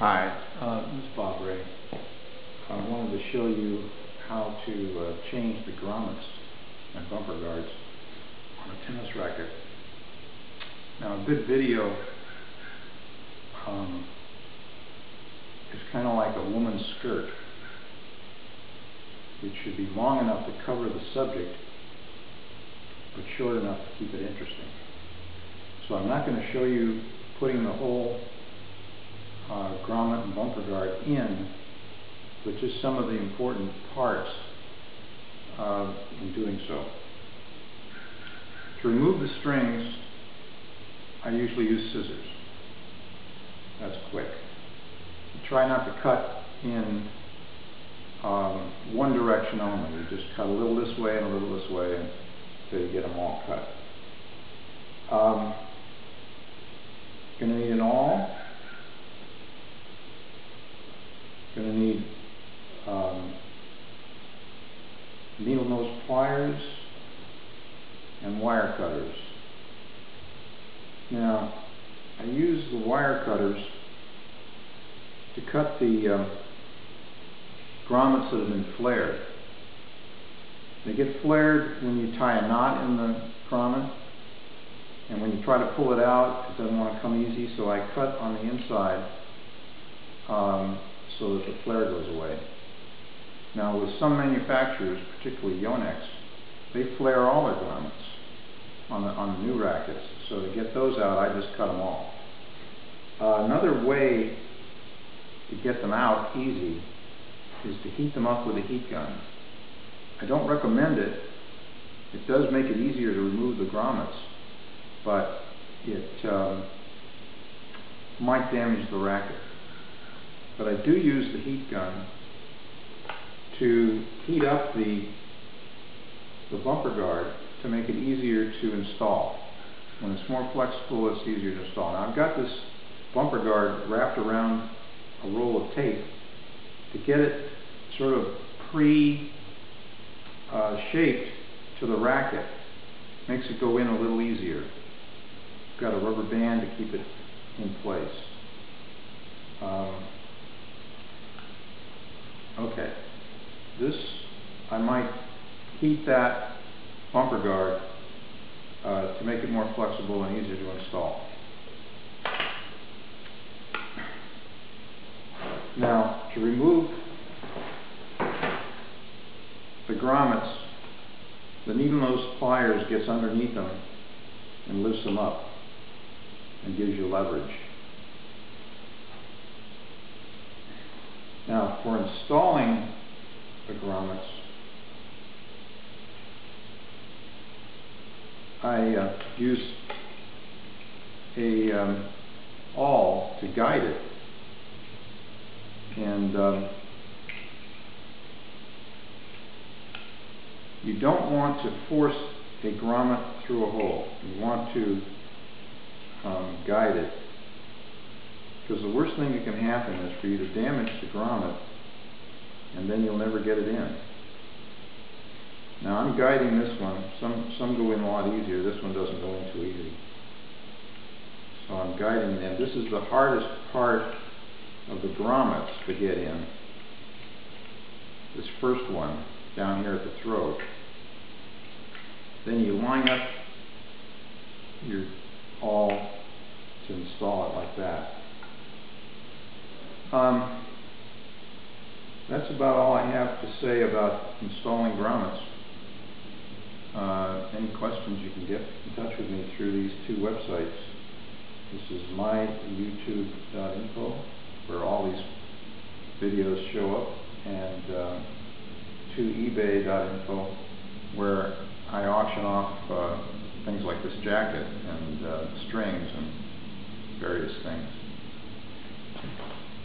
Hi, this is Bob Ray. I wanted to show you how to change the grommets and bumper guards on a tennis racket. Now, a good video is kind of like a woman's skirt. It should be long enough to cover the subject, but short enough to keep it interesting. So I'm not going to show you putting the whole grommet and bumper guard in, but just some of the important parts in doing so. To remove the strings, I usually use scissors. That's quick. Try not to cut in one direction only. You just cut a little this way and a little this way until you get them all cut. You're going to need an awl. Going to need needle nose pliers and wire cutters. Now, I use the wire cutters to cut the grommets that have been flared. They get flared when you tie a knot in the grommet, and when you try to pull it out, it doesn't want to come easy, so I cut on the inside so that the flare goes away. Now, with some manufacturers, particularly Yonex, they flare all their grommets on the new rackets. So to get those out, I just cut them all. Another way to get them out easy is to heat them up with a heat gun. I don't recommend it. It does make it easier to remove the grommets, but it might damage the racket. But I do use the heat gun to heat up the bumper guard to make it easier to install. When it's more flexible, it's easier to install. Now, I've got this bumper guard wrapped around a roll of tape to get it sort of pre-shaped to the racket. Makes it go in a little easier. I've got a rubber band to keep it in place. Okay, I might heat that bumper guard to make it more flexible and easier to install. Now, to remove the grommets, the needle nose pliers gets underneath them and lifts them up and gives you leverage. Now, for installing the grommets, I use a awl to guide it, and you don't want to force a grommet through a hole. You want to guide it, because the worst thing that can happen is for you to damage the grommet and then you'll never get it in. Now, I'm guiding this one. Some go in a lot easier. This one doesn't go in too easy. So I'm guiding it in. This is the hardest part of the grommets to get in. This first one down here at the throat. Then you line up your awl to install it like that. That's about all I have to say about installing grommets. Any questions, you can get in touch with me through these two websites. This is myyoutube.info, where all these videos show up, and to ebay.info, where I auction off things like this jacket and strings and various things.